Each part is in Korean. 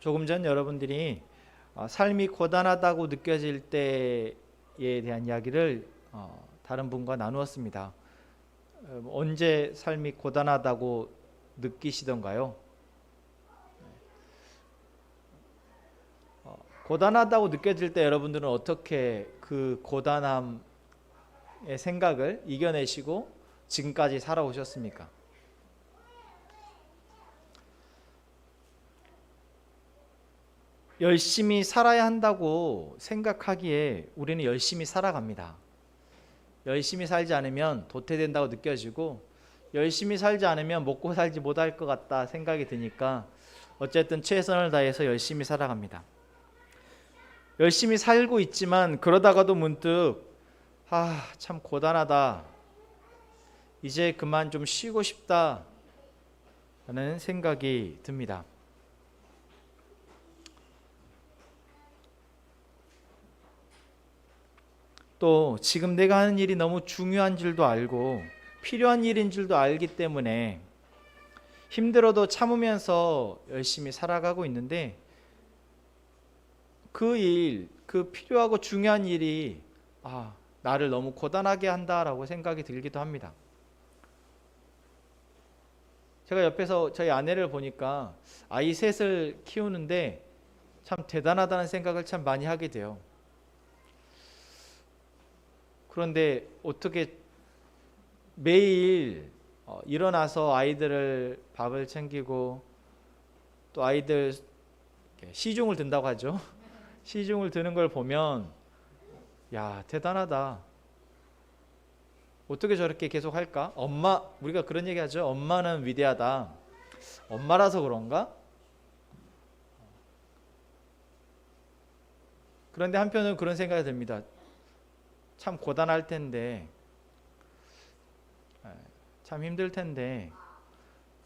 조금 전 여러분들이 삶이 고단하다고 느껴질 때에 대한 이야기를 다른 분과 나누었습니다. 언제 삶이 고단하다고 느끼시던가요? 고단하다고 느껴질 때 여러분들은 어떻게 그 고단함의 생각을 이겨내시고 지금까지 살아오셨습니까? 열심히 살아야 한다고 생각하기에 우리는 열심히 살아갑니다. 열심히 살지 않으면 도태된다고 느껴지고, 열심히 살지 않으면 먹고 살지 못할 것 같다 생각이 드니까 어쨌든 최선을 다해서 열심히 살아갑니다. 열심히 살고 있지만 그러다가도 문득 참 고단하다, 이제 그만 좀 쉬고 싶다 라는 생각이 듭니다. 또 지금 내가 하는 일이 너무 중요한 줄도 알고 필요한 일인 줄도 알기 때문에 힘들어도 참으면서 열심히 살아가고 있는데, 그 필요하고 중요한 일이 나를 너무 고단하게 한다라고 생각이 들기도 합니다. 제가 옆에서 저희 아내를 보니까 아이 셋을 키우는데 참 대단하다는 생각을 참 많이 하게 돼요. 그런데 어떻게 매일 일어나서 아이들을 밥을 챙기고, 또 아이들 시중을 든다고 하죠. 시중을 드는 걸 보면 대단하다, 어떻게 저렇게 계속 할까? 우리가 그런 얘기 하죠. 엄마는 위대하다. 엄마라서 그런가? 그런데 한편은 그런 생각이 듭니다. 참 고단할 텐데, 참 힘들 텐데,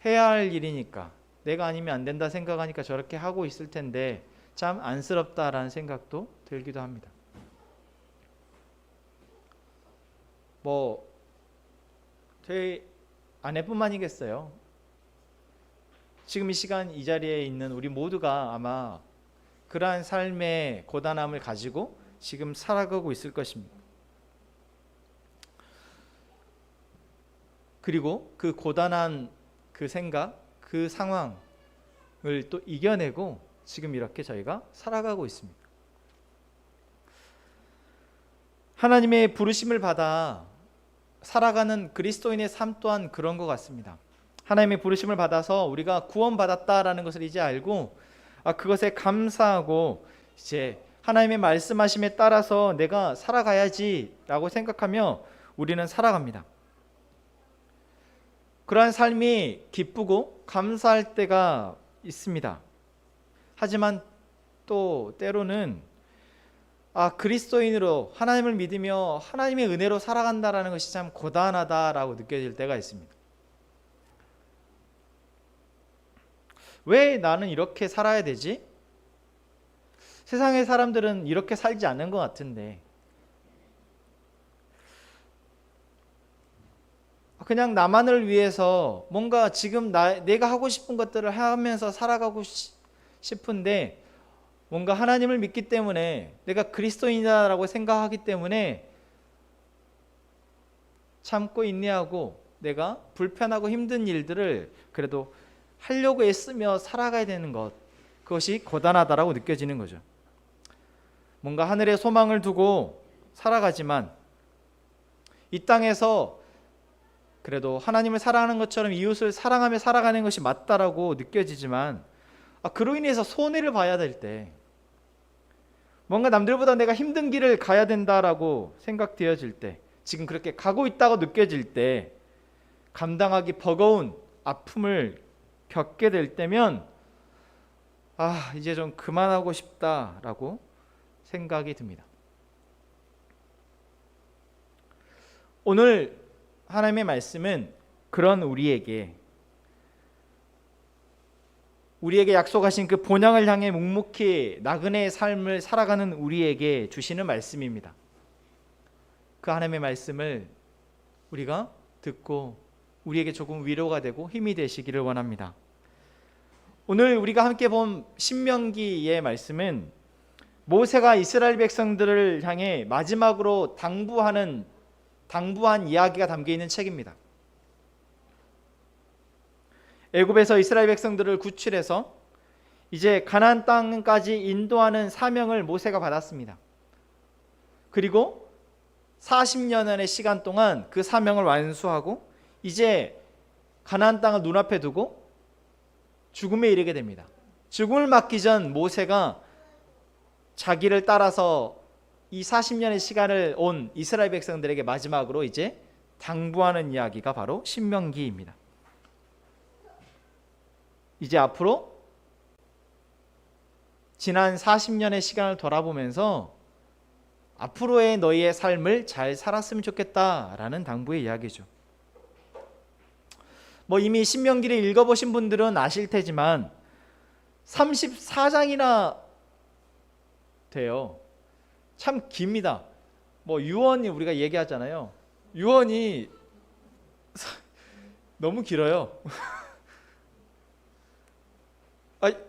해야 할 일이니까, 내가 아니면 안 된다 생각하니까 저렇게 하고 있을 텐데 참 안쓰럽다라는 생각도 들기도 합니다. 저희 아내뿐만이겠어요. 지금 이 시간 이 자리에 있는 우리 모두가 아마 그러한 삶의 고단함을 가지고 지금 살아가고 있을 것입니다. 그리고 그 고단한 그 생각, 그 상황을 또 이겨내고 지금 이렇게 저희가 살아가고 있습니다. 하나님의 부르심을 받아 살아가는 그리스도인의 삶 또한 그런 것 같습니다. 하나님의 부르심을 받아서 우리가 구원받았다라는 것을 이제 알고 그것에 감사하고 이제 하나님의 말씀하심에 따라서 내가 살아가야지라고 생각하며 우리는 살아갑니다. 그러한 삶이 기쁘고 감사할 때가 있습니다. 하지만 또 때로는 그리스도인으로 하나님을 믿으며 하나님의 은혜로 살아간다라는 것이 참 고단하다라고 느껴질 때가 있습니다. 왜 나는 이렇게 살아야 되지? 세상의 사람들은 이렇게 살지 않는 것 같은데, 그냥 나만을 위해서 뭔가 지금 내가 하고 싶은 것들을 하면서 살아가고 싶은데, 뭔가 하나님을 믿기 때문에, 내가 그리스도인이다라고 생각하기 때문에 참고 인내하고 내가 불편하고 힘든 일들을 그래도 하려고 애쓰며 살아가야 되는 것, 그것이 고단하다라고 느껴지는 거죠. 뭔가 하늘에 소망을 두고 살아가지만 이 땅에서 그래도 하나님을 사랑하는 것처럼 이웃을 사랑하며 살아가는 것이 맞다라고 느껴지지만, 그로 인해서 손해를 봐야 될 때, 뭔가 남들보다 내가 힘든 길을 가야 된다라고 생각되어질 때, 지금 그렇게 가고 있다고 느껴질 때, 감당하기 버거운 아픔을 겪게 될 때면 이제 좀 그만하고 싶다라고 생각이 듭니다. 오늘 하나님의 말씀은 그런 우리에게 약속하신 그 본향을 향해 묵묵히 나그네의 삶을 살아가는 우리에게 주시는 말씀입니다. 그 하나님의 말씀을 우리가 듣고 우리에게 조금 위로가 되고 힘이 되시기를 원합니다. 오늘 우리가 함께 본 신명기의 말씀은 모세가 이스라엘 백성들을 향해 마지막으로 당부한 이야기가 담겨 있는 책입니다. 애굽에서 이스라엘 백성들을 구출해서 이제 가나안 땅까지 인도하는 사명을 모세가 받았습니다. 그리고 40년의 시간 동안 그 사명을 완수하고 이제 가나안 땅을 눈앞에 두고 죽음에 이르게 됩니다. 죽음을 맞기 전 모세가 자기를 따라서 이 40년의 시간을 온 이스라엘 백성들에게 마지막으로 이제 당부하는 이야기가 바로 신명기입니다. 이제 앞으로 지난 40년의 시간을 돌아보면서 앞으로의 너희의 삶을 잘 살았으면 좋겠다라는 당부의 이야기죠. 이미 신명기를 읽어보신 분들은 아실 테지만 34장이나 돼요. 참 깁니다. 유언이 우리가 얘기하잖아요. 유언이 너무 길어요.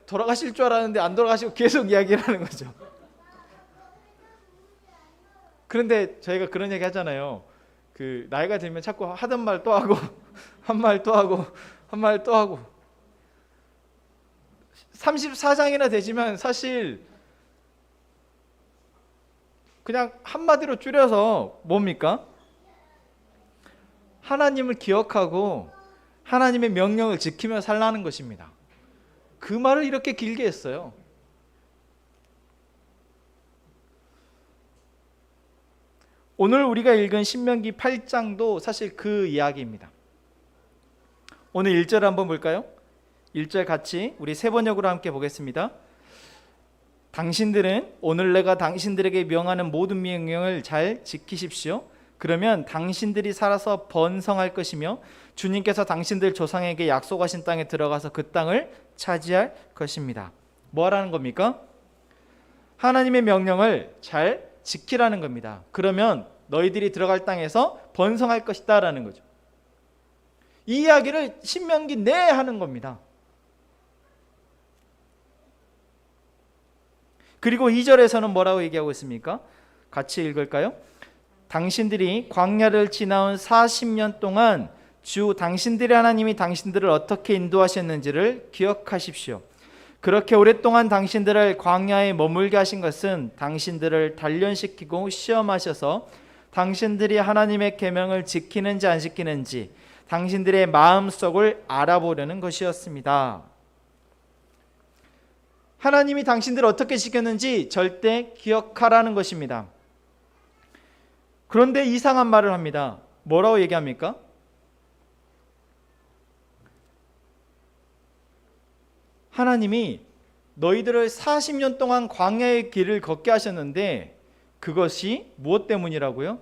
돌아가실 줄 알았는데 안 돌아가시고 계속 이야기를 하는 거죠. 그런데 저희가 그런 얘기 하잖아요. 나이가 들면 자꾸 하던 말 또 하고 한 말 또 하고 한 말 또 하고 34장이나 되지만 사실 그냥 한마디로 줄여서 뭡니까? 하나님을 기억하고 하나님의 명령을 지키며 살라는 것입니다. 그 말을 이렇게 길게 했어요. 오늘 우리가 읽은 신명기 8장도 사실 그 이야기입니다. 오늘 1절 한번 볼까요? 1절 같이 우리 세 번역으로 함께 보겠습니다. 당신들은 오늘 내가 당신들에게 명하는 모든 명령을 잘 지키십시오. 그러면 당신들이 살아서 번성할 것이며 주님께서 당신들 조상에게 약속하신 땅에 들어가서 그 땅을 차지할 것입니다. 뭐 하라는 겁니까? 하나님의 명령을 잘 지키라는 겁니다. 그러면 너희들이 들어갈 땅에서 번성할 것이다 라는 거죠. 이 이야기를 신명기 내에 하는 겁니다. 그리고 2절에서는 뭐라고 얘기하고 있습니까? 같이 읽을까요? 당신들이 광야를 지나온 40년 동안 주 당신들의 하나님이 당신들을 어떻게 인도하셨는지를 기억하십시오. 그렇게 오랫동안 당신들을 광야에 머물게 하신 것은 당신들을 단련시키고 시험하셔서 당신들이 하나님의 계명을 지키는지 안 지키는지 당신들의 마음속을 알아보려는 것이었습니다. 하나님이 당신들을 어떻게 지켰는지 절대 기억하라는 것입니다. 그런데 이상한 말을 합니다. 뭐라고 얘기합니까? 하나님이 너희들을 40년 동안 광야의 길을 걷게 하셨는데 그것이 무엇 때문이라고요?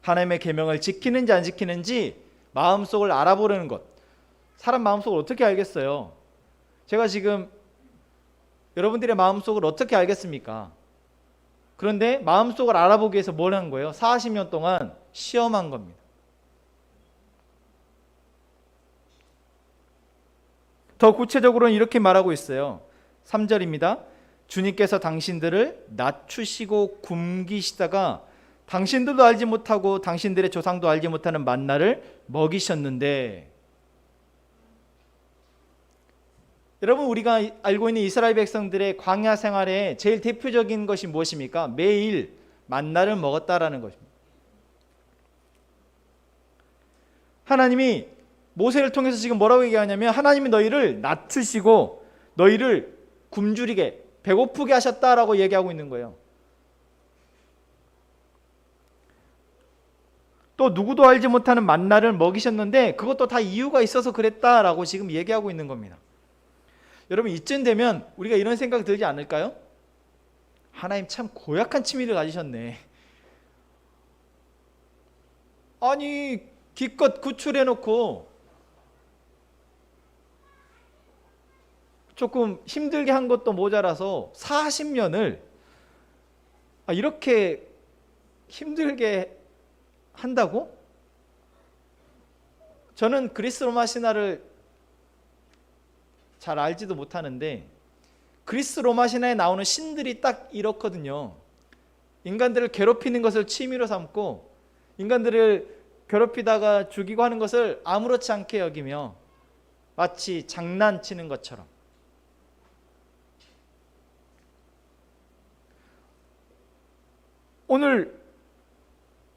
하나님의 계명을 지키는지 안 지키는지 마음속을 알아보려는 것. 사람 마음속을 어떻게 알겠어요? 제가 지금 여러분들의 마음속을 어떻게 알겠습니까? 그런데 마음속을 알아보기 위해서 뭘 한 거예요? 40년 동안 시험한 겁니다. 더 구체적으로는 이렇게 말하고 있어요. 3절입니다. 주님께서 당신들을 낮추시고 굶기시다가 당신들도 알지 못하고 당신들의 조상도 알지 못하는 만나를 먹이셨는데, 여러분 우리가 알고 있는 이스라엘 백성들의 광야 생활의 제일 대표적인 것이 무엇입니까? 매일 만나를 먹었다라는 것입니다. 하나님이 모세를 통해서 지금 뭐라고 얘기하냐면 하나님이 너희를 낮추시고 너희를 굶주리게 배고프게 하셨다라고 얘기하고 있는 거예요. 또 누구도 알지 못하는 만나를 먹이셨는데 그것도 다 이유가 있어서 그랬다라고 지금 얘기하고 있는 겁니다. 여러분 이쯤 되면 우리가 이런 생각 들지 않을까요? 하나님 참 고약한 취미를 가지셨네. 아니 기껏 구출해놓고 조금 힘들게 한 것도 모자라서 40년을 이렇게 힘들게 한다고? 저는 그리스 로마 신화를 잘 알지도 못하는데 그리스 로마 신화에 나오는 신들이 딱 이렇거든요. 인간들을 괴롭히는 것을 취미로 삼고 인간들을 괴롭히다가 죽이고 하는 것을 아무렇지 않게 여기며 마치 장난치는 것처럼. 오늘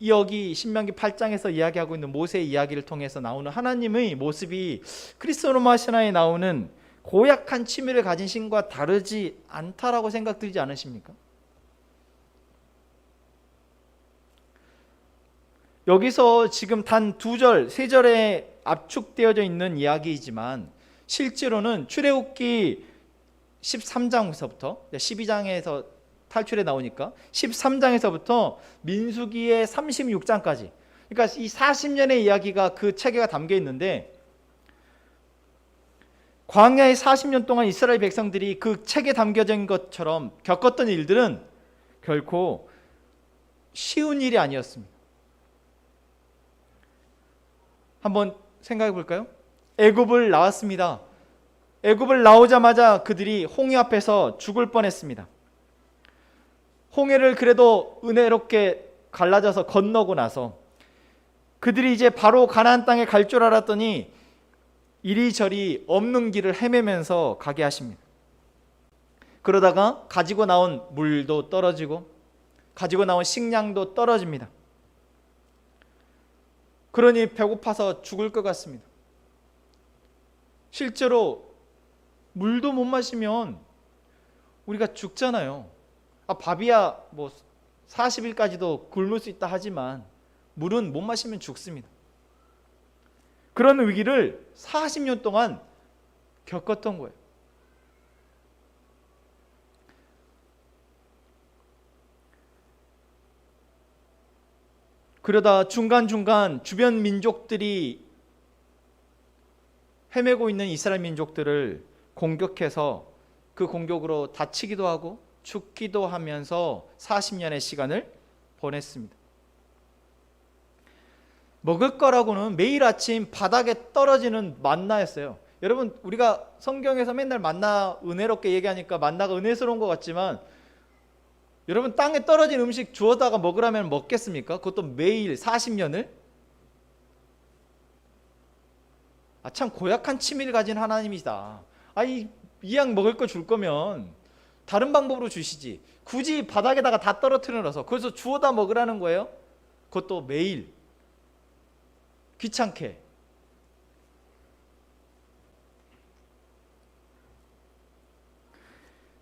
여기 신명기 8장에서 이야기하고 있는 모세의 이야기를 통해서 나오는 하나님의 모습이 그리스 로마 신화에 나오는 고약한 취미를 가진 신과 다르지 않다라고 생각들지 않으십니까? 여기서 지금 단 2절, 3절에 압축되어져 있는 이야기이지만 실제로는 출애굽기 13장에서부터 12장에서 탈출에 나오니까 13장에서부터 민수기의 36장까지, 그러니까 이 40년의 이야기가 그 책에 담겨 있는데 광야의 40년 동안 이스라엘 백성들이 그 책에 담겨져 있는 것처럼 겪었던 일들은 결코 쉬운 일이 아니었습니다. 한번 생각해 볼까요? 애굽을 나왔습니다. 애굽을 나오자마자 그들이 홍해 앞에서 죽을 뻔했습니다. 홍해를 그래도 은혜롭게 갈라져서 건너고 나서 그들이 이제 바로 가나안 땅에 갈 줄 알았더니 이리저리 없는 길을 헤매면서 가게 하십니다. 그러다가 가지고 나온 물도 떨어지고 가지고 나온 식량도 떨어집니다. 그러니 배고파서 죽을 것 같습니다. 실제로 물도 못 마시면 우리가 죽잖아요. 밥이야 뭐 40일까지도 굶을 수 있다 하지만 물은 못 마시면 죽습니다. 그런 위기를 40년 동안 겪었던 거예요. 그러다 중간중간 주변 민족들이 헤매고 있는 이스라엘 민족들을 공격해서 그 공격으로 다치기도 하고 죽기도 하면서 40년의 시간을 보냈습니다. 먹을 거라고는 매일 아침 바닥에 떨어지는 만나였어요. 여러분, 우리가 성경에서 맨날 만나 은혜롭게 얘기하니까 만나가 은혜스러운 것 같지만 여러분, 땅에 떨어진 음식 주워다가 먹으라면 먹겠습니까? 그것도 매일 40년을? 참 고약한 취미를 가진 하나님이다. 이 양 먹을 거 줄 거면 다른 방법으로 주시지. 굳이 바닥에다가 다 떨어뜨려 놔서 그래서 주워다 먹으라는 거예요? 그것도 매일. 귀찮게.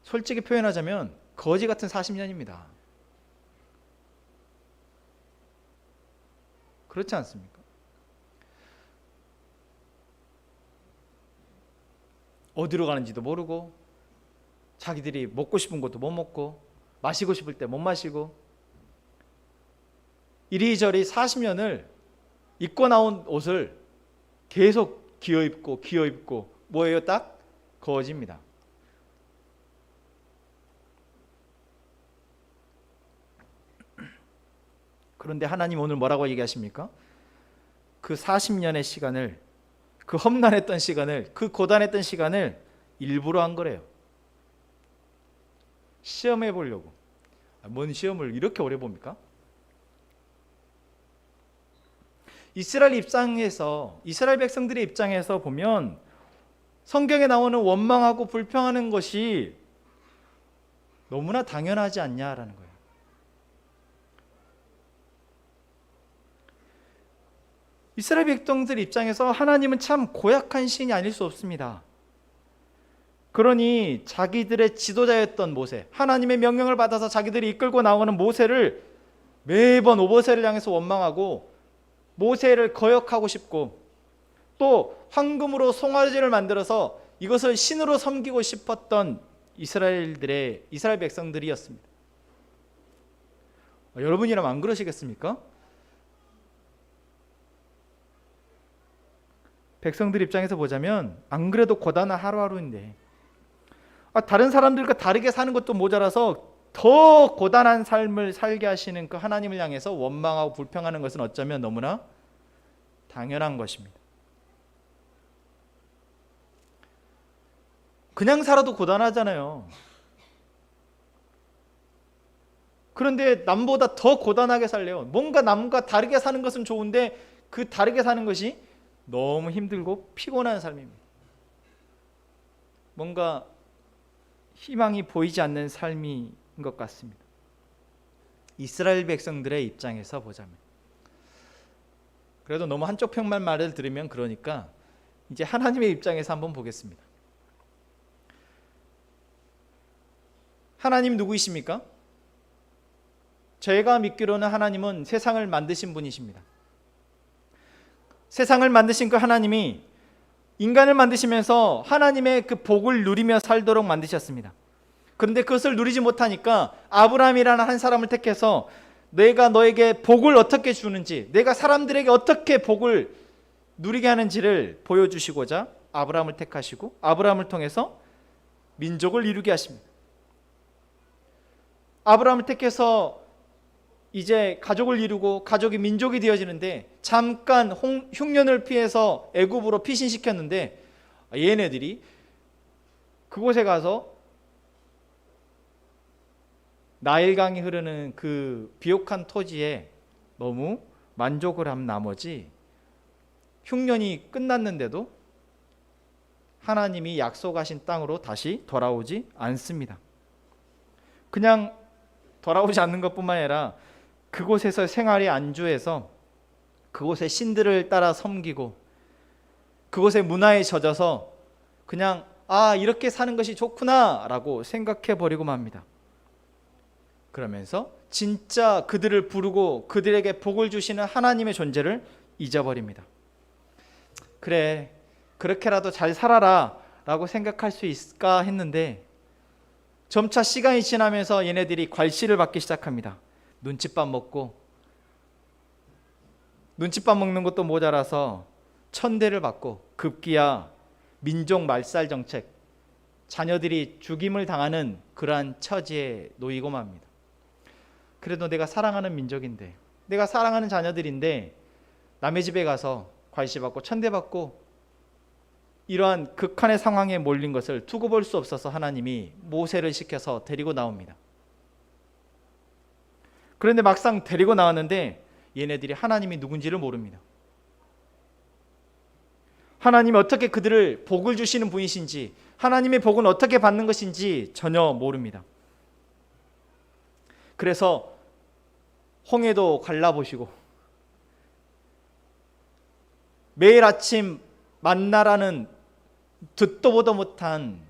솔직히 표현하자면 거지 같은 40년입니다. 그렇지 않습니까? 어디로 가는지도 모르고 자기들이 먹고 싶은 것도 못 먹고 마시고 싶을 때 못 마시고 이리저리 40년을 입고 나온 옷을 계속 기어입고 뭐예요? 딱 거지입니다. 그런데 하나님 오늘 뭐라고 얘기하십니까? 그 40년의 시간을, 그 험난했던 시간을, 그 고단했던 시간을 일부러 한 거래요. 시험해 보려고. 뭔 시험을 이렇게 오래 봅니까? 이스라엘 백성들의 입장에서 보면 성경에 나오는 원망하고 불평하는 것이 너무나 당연하지 않냐라는 거예요. 이스라엘 백성들 입장에서 하나님은 참 고약한 신이 아닐 수 없습니다. 그러니 자기들의 지도자였던 모세, 하나님의 명령을 받아서 자기들이 이끌고 나오는 모세를 매번 모세를 향해서 원망하고 모세를 거역하고 싶고 또 황금으로 송아지를 만들어서 이것을 신으로 섬기고 싶었던 이스라엘 백성들이었습니다. 여러분이라면 안 그러시겠습니까? 백성들 입장에서 보자면 안 그래도 고단한 하루하루인데 다른 사람들과 다르게 사는 것도 모자라서 더 고단한 삶을 살게 하시는 그 하나님을 향해서 원망하고 불평하는 것은 어쩌면 너무나 당연한 것입니다. 그냥 살아도 고단하잖아요. 그런데 남보다 더 고단하게 살래요. 뭔가 남과 다르게 사는 것은 좋은데 그 다르게 사는 것이 너무 힘들고 피곤한 삶입니다. 뭔가 희망이 보이지 않는 삶인 것 같습니다. 이스라엘 백성들의 입장에서 보자면. 그래도 너무 한쪽 편만 말을 들으면 그러니까 이제 하나님의 입장에서 한번 보겠습니다. 하나님 누구이십니까? 제가 믿기로는 하나님은 세상을 만드신 분이십니다. 세상을 만드신 그 하나님이 인간을 만드시면서 하나님의 그 복을 누리며 살도록 만드셨습니다. 그런데 그것을 누리지 못하니까 아브라함이라는 한 사람을 택해서 내가 너에게 복을 어떻게 주는지, 내가 사람들에게 어떻게 복을 누리게 하는지를 보여주시고자 아브라함을 택하시고 아브라함을 통해서 민족을 이루게 하십니다. 아브라함을 택해서 이제 가족을 이루고 가족이 민족이 되어지는데 잠깐 흉년을 피해서 애굽으로 피신시켰는데 얘네들이 그곳에 가서 나일강이 흐르는 그 비옥한 토지에 너무 만족을 한 나머지 흉년이 끝났는데도 하나님이 약속하신 땅으로 다시 돌아오지 않습니다. 그냥 돌아오지 않는 것뿐만 아니라 그곳에서 생활이 안주해서 그곳의 신들을 따라 섬기고 그곳의 문화에 젖어서 그냥 이렇게 사는 것이 좋구나 라고 생각해 버리고 맙니다. 그러면서 진짜 그들을 부르고 그들에게 복을 주시는 하나님의 존재를 잊어버립니다. 그래, 그렇게라도 잘 살아라 라고 생각할 수 있을까 했는데 점차 시간이 지나면서 얘네들이 괄시를 받기 시작합니다. 눈칫밥 먹고, 눈칫밥 먹는 것도 모자라서 천대를 받고 급기야 민족 말살 정책, 자녀들이 죽임을 당하는 그러한 처지에 놓이고 맙니다. 그래도 내가 사랑하는 민족인데, 내가 사랑하는 자녀들인데 남의 집에 가서 괄시받고 천대받고 이러한 극한의 상황에 몰린 것을 두고 볼 수 없어서 하나님이 모세를 시켜서 데리고 나옵니다. 그런데 막상 데리고 나왔는데 얘네들이 하나님이 누군지를 모릅니다. 하나님이 어떻게 그들을 복을 주시는 분이신지, 하나님의 복은 어떻게 받는 것인지 전혀 모릅니다. 그래서 홍해도 갈라보시고 매일 아침 만나라는 듣도 보도 못한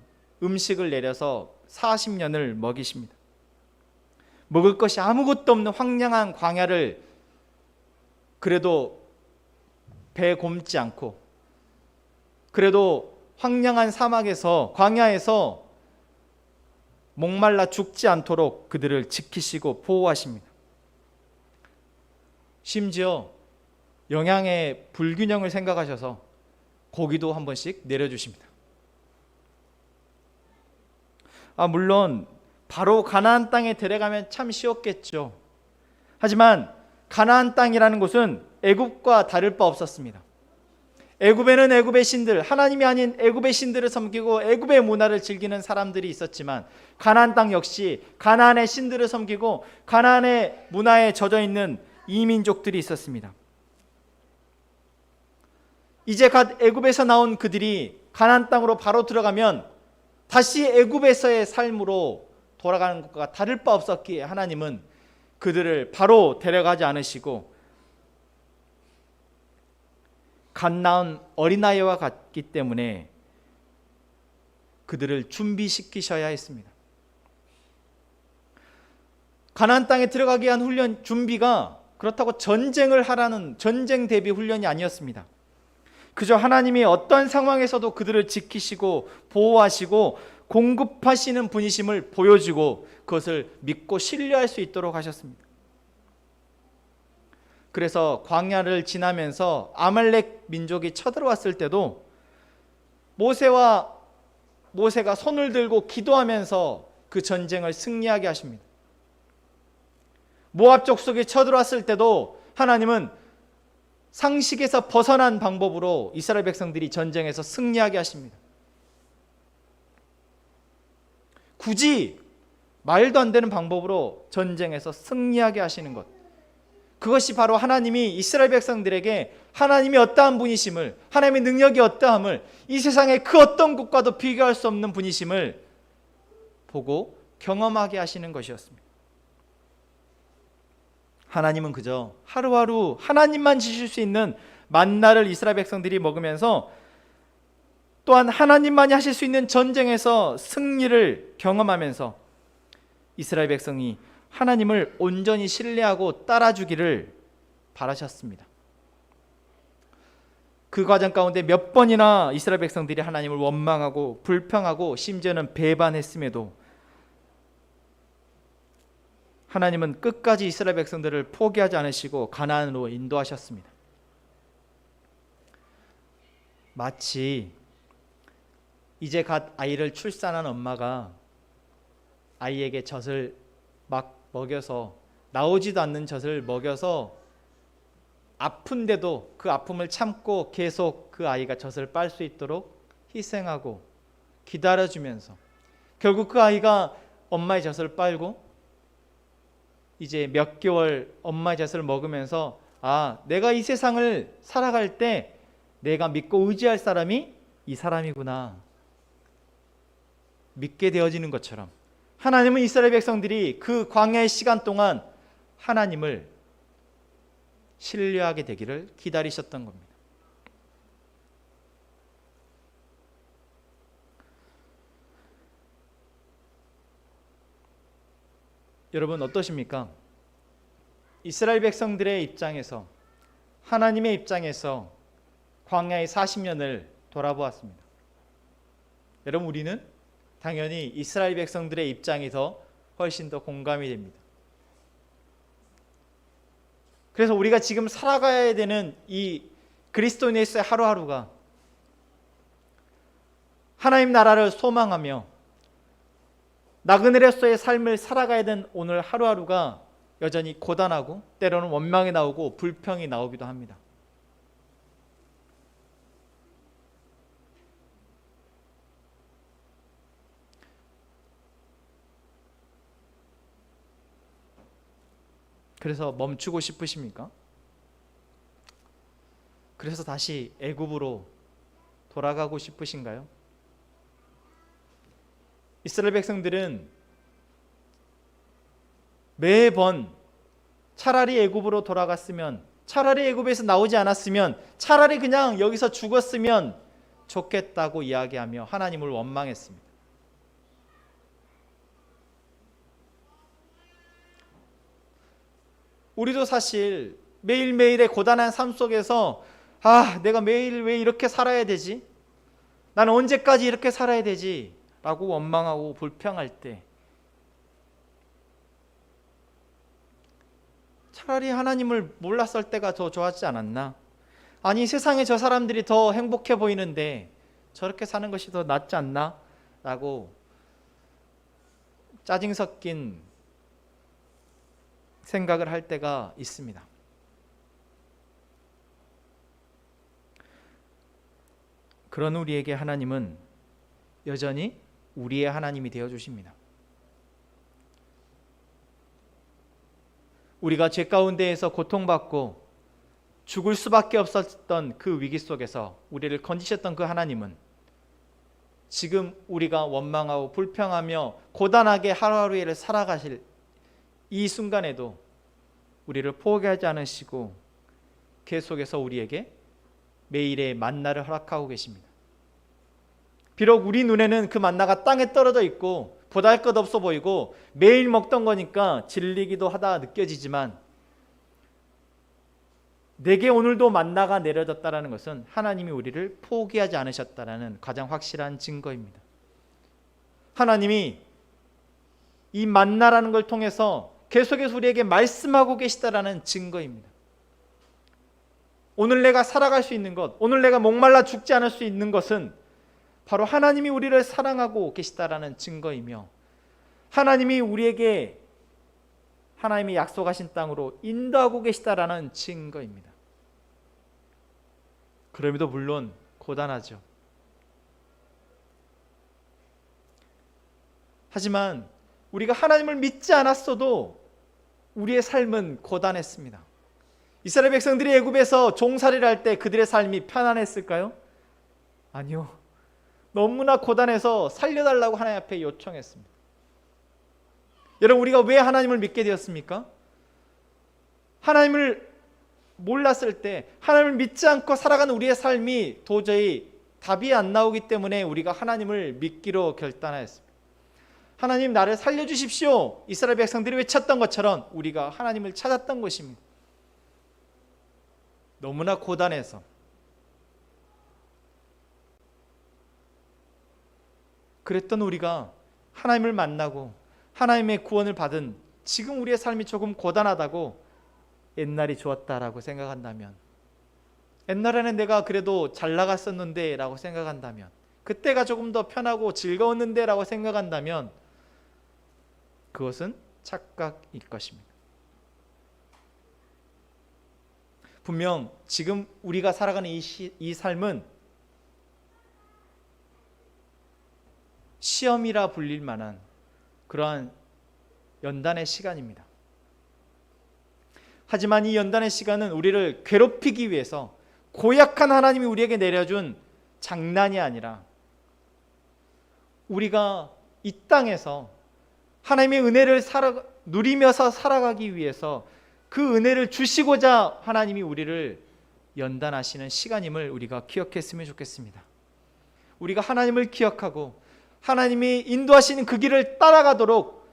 음식을 내려서 40년을 먹이십니다. 먹을 것이 아무것도 없는 황량한 광야를 그래도 배 곪지 않고, 그래도 황량한 사막에서, 광야에서 목말라 죽지 않도록 그들을 지키시고 보호하십니다. 심지어 영양의 불균형을 생각하셔서 고기도 한 번씩 내려주십니다. 물론 바로 가나안 땅에 들어가면 참 쉬웠겠죠. 하지만 가나안 땅이라는 곳은 애굽과 다를 바 없었습니다. 애굽에는 애굽의 신들, 하나님이 아닌 애굽의 신들을 섬기고 애굽의 문화를 즐기는 사람들이 있었지만 가나안 땅 역시 가나안의 신들을 섬기고 가나안의 문화에 젖어 있는 이민족들이 있었습니다. 이제 갓 애굽에서 나온 그들이 가나안 땅으로 바로 들어가면 다시 애굽에서의 삶으로 돌아가는 것과 다를 바 없었기에 하나님은 그들을 바로 데려가지 않으시고 갓 낳은 어린아이와 같기 때문에 그들을 준비시키셔야 했습니다. 가나안 땅에 들어가기 위한 훈련 준비가 그렇다고 전쟁을 하라는 전쟁 대비 훈련이 아니었습니다. 그저 하나님이 어떤 상황에서도 그들을 지키시고 보호하시고 공급하시는 분이심을 보여주고 그것을 믿고 신뢰할 수 있도록 하셨습니다. 그래서 광야를 지나면서 아말렉 민족이 쳐들어왔을 때도 모세가 손을 들고 기도하면서 그 전쟁을 승리하게 하십니다. 모압 족속이 쳐들어왔을 때도 하나님은 상식에서 벗어난 방법으로 이스라엘 백성들이 전쟁에서 승리하게 하십니다. 굳이 말도 안 되는 방법으로 전쟁에서 승리하게 하시는 것, 그것이 바로 하나님이 이스라엘 백성들에게 하나님이 어떠한 분이심을, 하나님의 능력이 어떠함을, 이 세상의 그 어떤 것과도 비교할 수 없는 분이심을 보고 경험하게 하시는 것이었습니다. 하나님은 그저 하루하루 하나님만 주실 수 있는 만나를 이스라엘 백성들이 먹으면서 또한 하나님만이 하실 수 있는 전쟁에서 승리를 경험하면서 이스라엘 백성이 하나님을 온전히 신뢰하고 따라주기를 바라셨습니다. 그 과정 가운데 몇 번이나 이스라엘 백성들이 하나님을 원망하고 불평하고 심지어는 배반했음에도 하나님은 끝까지 이스라엘 백성들을 포기하지 않으시고 가나안으로 인도하셨습니다. 마치 이제 갓 아이를 출산한 엄마가 아이에게 젖을 막 먹여서, 나오지도 않는 젖을 먹여서 아픈데도 그 아픔을 참고 계속 그 아이가 젖을 빨 수 있도록 희생하고 기다려주면서 결국 그 아이가 엄마의 젖을 빨고 이제 몇 개월 엄마의 젖을 먹으면서, 아, 내가 이 세상을 살아갈 때 내가 믿고 의지할 사람이 이 사람이구나 믿게 되어지는 것처럼, 하나님은 이스라엘 백성들이 그 광야의 시간 동안 하나님을 신뢰하게 되기를 기다리셨던 겁니다. 여러분 어떠십니까? 이스라엘 백성들의 입장에서, 하나님의 입장에서 광야의 40년을 돌아보았습니다. 여러분, 우리는 당연히 이스라엘 백성들의 입장이 훨씬 더 공감이 됩니다. 그래서 우리가 지금 살아가야 되는 이 그리스도인의 하루하루가 하나님 나라를 소망하며 나그네로서의 삶을 살아가야 되는 오늘 하루하루가 여전히 고단하고 때로는 원망이 나오고 불평이 나오기도 합니다. 그래서 멈추고 싶으십니까? 그래서 다시 애굽으로 돌아가고 싶으신가요? 이스라엘 백성들은 매번 차라리 애굽으로 돌아갔으면, 차라리 애굽에서 나오지 않았으면, 차라리 그냥 여기서 죽었으면 좋겠다고 이야기하며 하나님을 원망했습니다. 우리도 사실 매일매일의 고단한 삶 속에서, 아, 내가 매일 왜 이렇게 살아야 되지? 나는 언제까지 이렇게 살아야 되지? 라고 원망하고 불평할 때 차라리 하나님을 몰랐을 때가 더 좋았지 않았나? 아니, 세상에 저 사람들이 더 행복해 보이는데 저렇게 사는 것이 더 낫지 않나? 라고 짜증 섞인 생각을 할 때가 있습니다. 그런 우리에게 하나님은 여전히 우리의 하나님이 되어 주십니다. 우리가 죄 가운데에서 고통받고 죽을 수밖에 없었던 그 위기 속에서 우리를 건지셨던 그 하나님은 지금 우리가 원망하고 불평하며 고단하게 하루하루를 살아가실 이 순간에도 우리를 포기하지 않으시고 계속해서 우리에게 매일의 만나를 허락하고 계십니다. 비록 우리 눈에는 그 만나가 땅에 떨어져 있고 보잘것없어 보이고 매일 먹던 거니까 질리기도 하다 느껴지지만, 내게 오늘도 만나가 내려졌다는 것은 하나님이 우리를 포기하지 않으셨다는 가장 확실한 증거입니다. 하나님이 이 만나라는 걸 통해서 계속해서 우리에게 말씀하고 계시다라는 증거입니다. 오늘 내가 살아갈 수 있는 것, 오늘 내가 목말라 죽지 않을 수 있는 것은 바로 하나님이 우리를 사랑하고 계시다라는 증거이며, 하나님이 우리에게 하나님이 약속하신 땅으로 인도하고 계시다라는 증거입니다. 그럼에도 물론 고단하죠. 하지만 우리가 하나님을 믿지 않았어도 우리의 삶은 고단했습니다. 이스라엘 백성들이 애굽에서 종살이를 할 때 그들의 삶이 편안했을까요? 아니요. 너무나 고단해서 살려달라고 하나님 앞에 요청했습니다. 여러분, 우리가 왜 하나님을 믿게 되었습니까? 하나님을 몰랐을 때, 하나님을 믿지 않고 살아가는 우리의 삶이 도저히 답이 안 나오기 때문에 우리가 하나님을 믿기로 결단하였습니다. 하나님, 나를 살려주십시오. 이스라엘 백성들이 외쳤던 것처럼 우리가 하나님을 찾았던 것입니다. 너무나 고단해서. 그랬던 우리가 하나님을 만나고 하나님의 구원을 받은 지금 우리의 삶이 조금 고단하다고 옛날이 좋았다라고 생각한다면, 옛날에는 내가 그래도 잘 나갔었는데 라고 생각한다면, 그때가 조금 더 편하고 즐거웠는데 라고 생각한다면 그것은 착각일 것입니다. 분명 지금 우리가 살아가는 이 삶은 시험이라 불릴 만한 그러한 연단의 시간입니다. 하지만 이 연단의 시간은 우리를 괴롭히기 위해서 고약한 하나님이 우리에게 내려준 장난이 아니라 우리가 이 땅에서 하나님의 은혜를 누리면서 살아가기 위해서 그 은혜를 주시고자 하나님이 우리를 연단하시는 시간임을 우리가 기억했으면 좋겠습니다. 우리가 하나님을 기억하고 하나님이 인도하시는 그 길을 따라가도록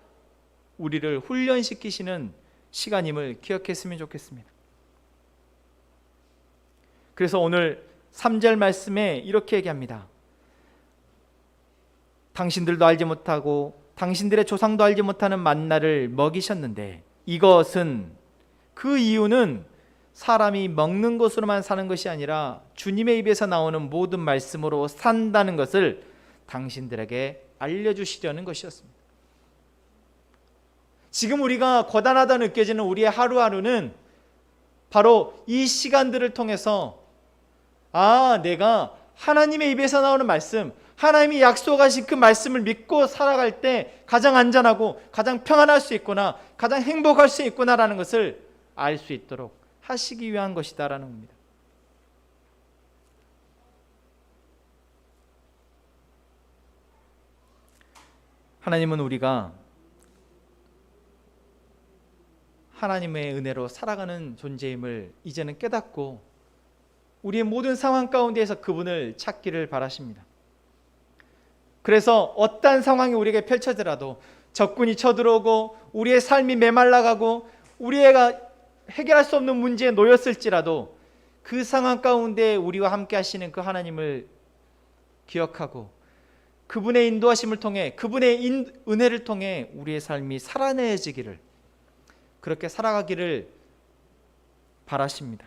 우리를 훈련시키시는 시간임을 기억했으면 좋겠습니다. 그래서 오늘 3절 말씀에 이렇게 얘기합니다. 당신들도 알지 못하고 당신들의 조상도 알지 못하는 만나를 먹이셨는데 이것은, 그 이유는 사람이 먹는 것으로만 사는 것이 아니라 주님의 입에서 나오는 모든 말씀으로 산다는 것을 당신들에게 알려주시려는 것이었습니다. 지금 우리가 고단하다 느껴지는 우리의 하루하루는 바로 이 시간들을 통해서 내가 하나님의 입에서 나오는 말씀, 하나님이 약속하신 그 말씀을 믿고 살아갈 때 가장 안전하고 가장 평안할 수 있구나, 가장 행복할 수 있구나라는 것을 알 수 있도록 하시기 위한 것이다라는 겁니다. 하나님은 우리가 하나님의 은혜로 살아가는 존재임을 이제는 깨닫고 우리의 모든 상황 가운데에서 그분을 찾기를 바라십니다. 그래서 어떠한 상황이 우리에게 펼쳐지더라도, 적군이 쳐들어오고 우리의 삶이 메말라가고 우리가 해결할 수 없는 문제에 놓였을지라도 그 상황 가운데 우리와 함께 하시는 그 하나님을 기억하고 그분의 인도하심을 통해, 그분의 은혜를 통해 우리의 삶이 살아내지기를, 그렇게 살아가기를 바라십니다.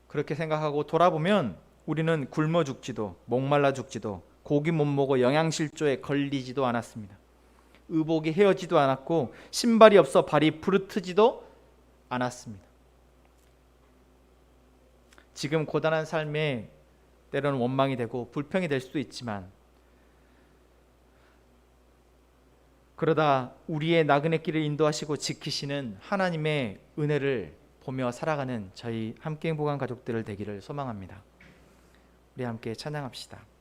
그렇게 생각하고 돌아보면 우리는 굶어 죽지도 목말라 죽지도 고기 못 먹어 영양실조에 걸리지도 않았습니다. 의복이 헤어지도 않았고 신발이 없어 발이 부르트지도 않았습니다. 지금 고단한 삶에 때로는 원망이 되고 불평이 될 수도 있지만, 그러다 우리의 나그네 길을 인도하시고 지키시는 하나님의 은혜를 보며 살아가는 저희 함께 행복한 가족들 되기를 소망합니다. 우리 함께 찬양합시다.